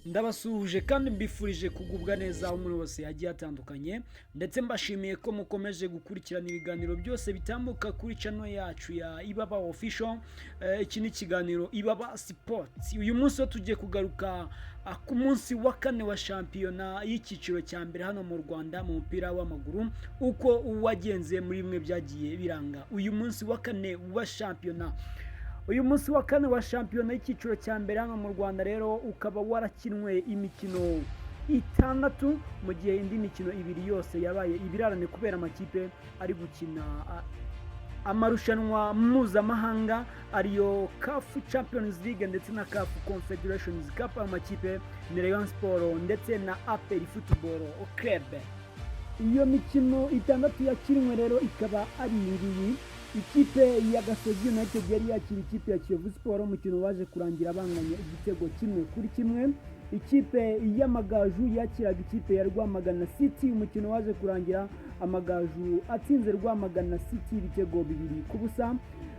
ndabasuhuje kandi mbifurije kugubwa neza aho umuntu wese yagiye atandukanye ndetse mbashimiye ko mukomeje gukurikirana ibiganiro byose bitambuka kuri channel yacu ya Ibaba Official. Iki ni ikiganiro Ibaba Sports. Uyu munsi tugiye kugaruka ku munsi wa kane wa shampiyona y'icyiciro cya mbere hano mu Rwanda mu mupira w'amaguru, uko wagenze muri bimwe byagiye biranga uyu munsi wa kane wa shampiyona. Uyu munsi wa kane wa shampiyona y'icyiciro cya mbere hano mu Rwanda rero ukaba warakinwe imikino itandatu, mu gihe indi mikino ibiri yose yabaye ibirarane kubera amakipe ari gukina amarushanwa mpuzamahanga ariyo CAF Champions League ndetse na CAF Confederations Cup. Amakipe ni Rayon Sport ndetse na APR Football Club. Iyo mikino itandatu yakinwe rero ikaba ari iyi: ikipe ya Gasogi United yari yakira ikipe ya Kiyovu Sport, umukino waje kurangira banganya igitego 1-1. Ikipe y'Amagaju yakiraga ikipe ya Rwamagana City, umukino waje kurangira Amagaju atsinze Rwamagana City ibitego 2-0.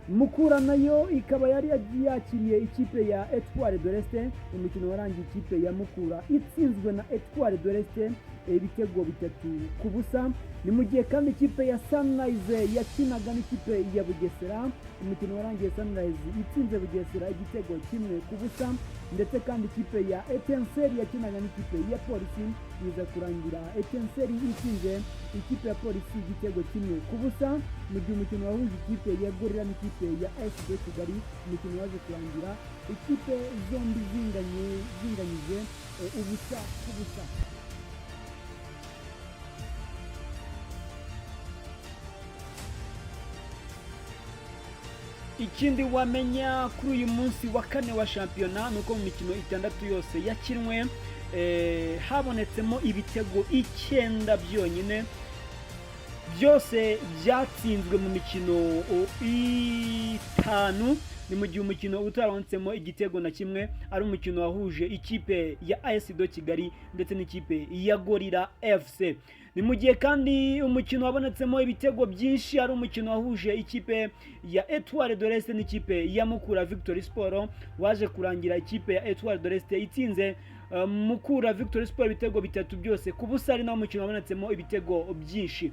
Mukura nayo ikaba yari yakiriye ikipe ya Etoile de l'Est, umukino warangiye ikipe ya Mukura itsinzwe na Etoile de l'Est ibitego 3-0. Ni mu gihe kandi ikipe ya Sunrise yakinaga n'ikipe ya Bugesera, umukino warangiye Sunrise itsinze Bugesera igitego 1-0. Ndetse kandi ikipe ya Etincelle yakinaga n'ikipe ya Polisi iza kurangira Etincelle itsinze ikipe ya Polisi igitego 1-0. Mu gihe umukino wahuje ikipe ya Gorilla n'ikipe ya AS Kigali, umukino waje kurangira ikipe zombi zinganyije ubusa ku busa. Ikindi wamenya kuri uyu munsi wa kane wa shampiyona nuko mu mikino itandatu yose yakinwe habonetsemo ibitego 9 byonyine, byose byatsinzwe mu mikino 5. Ni mu gihe umukino utarontsemo igitego na kimwe ari umukino wahuje ikipe ya AS Kigali ndetse n'ikipe ya Gorilla FC. Ni mu gihe kandi umukino wabonetsemo ibitego byinshi ari umukino wahuje ikipe ya Etoile de l'Est n'ikipe ya Mukura Victory Sport, waje kurangira ikipe ya Etoile de l'Est itsinze Mukura Victory Sport ibitego 3 byose ku busa, ari naho umukino wabonetsemo ibitego byinshi.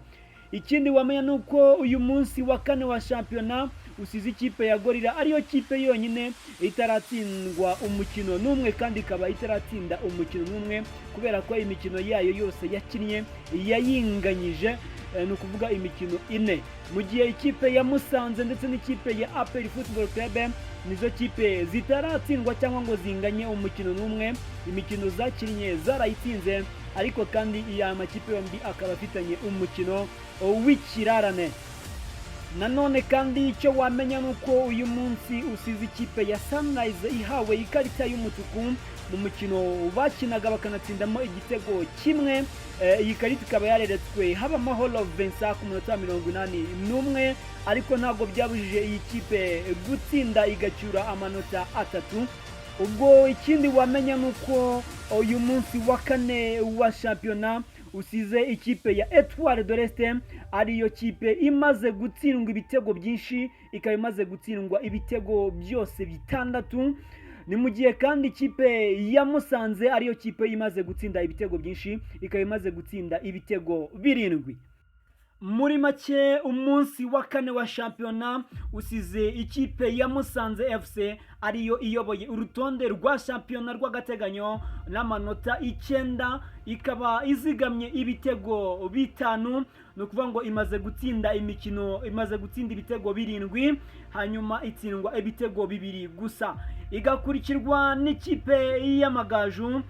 Ikindi wamenya nuko uyu munsi wa kane wa shampiyona usize ikipe ya Gorilla ariyo kipe yonyine itaratsindwa umukino n'umwe, kandi ikaba itaratsinda umukino n'umwe kubera ko imikino yayo yose yakinnye yayinganyije, ni ukuvuga imikino 4. Mu gihe ikipe ya Musanze ndetse n'ikipe ya APR Football Club nizo kipe zitaratsindwa cyangwa ngo zinganye umukino n'umwe, imikino zakinnye zarayitsinze, ariko kandi iya makipe yombi akaba afitanye umukino w'ikirarane. Nanone kandi icyo wamenya nuko uyu munsi usize ikipe ya Sunrise ihawe ikarita y'umutuku mu mukino bakinaga bakanatsindamo igitego 1. Iyi karita ikaba yareretswe Habamahoro Vincent ku minota 81, ariko ntabwo byabujije iyi kipe gutsinda igacyura amanota 3. Ubwo ikindi wamenya nuko uyu munsi wa kane wa shampiyona usize ikipe ya Etoile de l'Est ariyo kipe imaze gutsindwa ibitego byinshi, ikaba imaze gutsindwa ibitego byose 6. Ni mu gihe kandi ikipe ya Musanze ariyo kipe imaze gutsinda ibitego byinshi, ikaba imaze gutsinda ibitego 7. Muri make umunsi wa kane wa shampiyona usize ikipe ya Musanze FC ariyo iyoboye urutonde rwa shampiyona rw'agateganyo n'amanota 9, ikaba izigamye ibitego 5. ni ukuvuga ngo imaze gutsinda ibitego 7, hanyuma itsindwa ibitego 2 gusa. Igakurikirwa n'ikipe y'Amagaju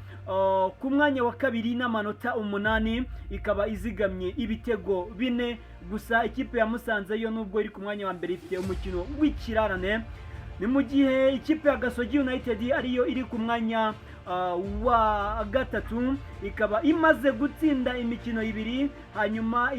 ku mwanya wa kabiri n'amanota 8, ikaba izigamye ibitego 4 gusa. Ikipe ya Musanze yo nubwo iri ku mwanya wa mbere ifite umukino w'ikirarane. Ni mu gihe ikipe ya Gasogi United ariyo iri ku mwanya wa gatatu, ikaba imaze gutsinda imikino 2, hanyuma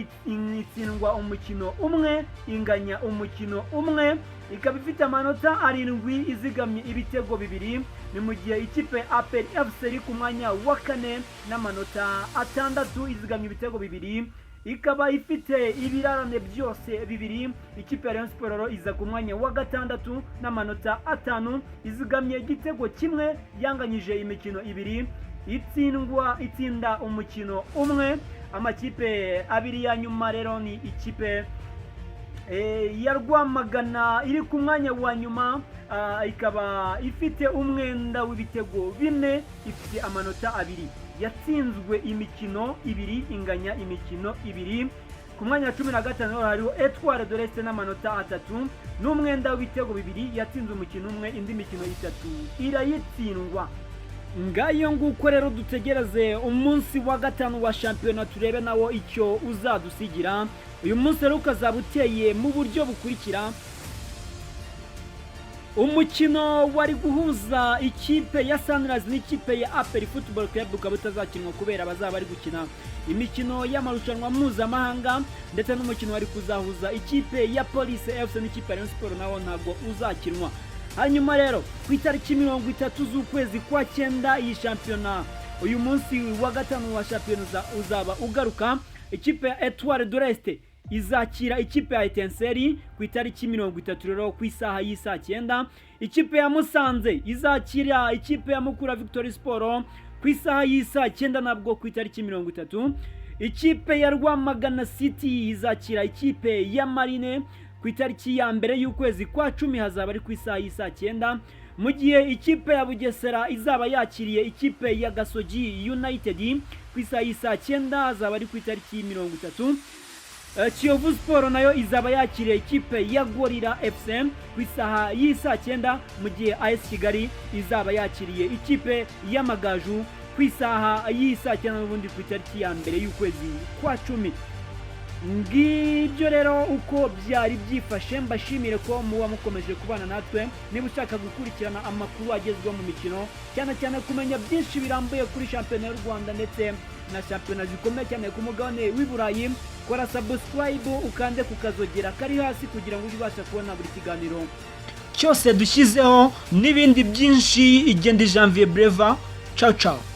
itsindwa umukino 1, inganya umukino 1, ikaba ifite amanota 7 izigamye ibitego 2. Ni mu gihe ikipe ya APR FC iri ku mwanya wa 4 n'amanota 6 izigamye ibitego 2. ikaba ifite ibirarane byose bibiri. Ikipe ya Rayon Sport iza ku mwanya wa gatandatu n'amanota 5, izigamye igitego kimwe, yanganyije imikino ibiri, itsinda umukino umwe. Amakipe abiri ya nyuma rero ni ikipe ya Rwamagana iri ku mwanya wa nyuma, ikaba ifite umwenda w'ibitego 4, ifite amanota 2, yatsinzwe imikino 2, inganya imikino 2. Ku mwanya wa 15 hariho Etoile de l'Est n'amanota 3 n'umwenda w'ibitego 2, yatsinze umukino umwe, indi mikino 3 irayitsindwa. Ngayo nguko rero dutegereze umunsi wa 5 wa shampiyona, turebe nawo icyo uzadusigira. Uyu munsi rero ukazaba uteye mu buryo bukurikira: umukino wari guhuza ikipe ya Sunrise n'ikipe ya APR Football Club ukaba utazakinwa kubera bazaba bari gukina imikino y'amarushanwa mpuzamahanga, ndetse n'umukino wari kuzahuza ikipe ya Police FC n'ikipe ya Rayon Sport nawo ntabwo uzakinwa. Hanyuma rero ku itariki 30 z'ukwezi kwa 9 iyi shampiyona, uyu munsi wa 5 wa shampiyona uzaba ugaruka. Ikipe ya Etoile de l'Est izakira ikipe ya Etincelle ku itariki 30 rero ku isaha y'isa 9. Ikipe ya Musanze izakira ikipe ya Mukura Victory Sport ku isaha y'isa 9 nabwo ku itariki 30. Ikipe ya Rwamagana City izakira ikipe ya Marine ku itariki ya mbere y'ukwezi kwa 10, hazaba ari ku isaha y'isa 9. Mu gihe ikipe ya Bugesera izaba yakiriye ikipe ya Gasogi United ku isaha y'isa 9, hazaba ari ku itariki 30. Kiyovu Sport nayo izaba yakiriye ikipe ya Gorilla FC ku isaha y'isa 9, mu gihe AS Kigali izaba yakiriye ikipe ya Magaju ku isaha y'isa 9 n'ubundi ku itariki ya mbere y'ukwezi kwa 10. Ngibyo rero uko byari byifashe. Mbashimire ko muba mukomeje kubana natwe. Niba ushaka gukurikirana amakuru agezweho mu mikino, cyane kumenya byinshi birambuye kuri shampiyona y'u Rwanda ndetse na shampiyona zikomeye cyane ku mugabane w'i Burayi, kora subscribe ukande kukazogera kari hasi kugira ngo ubashe kubona buri kiganiro cyose dushyizeho n'ibindi byinshi. Igende Janvier Breva, ciao ciao.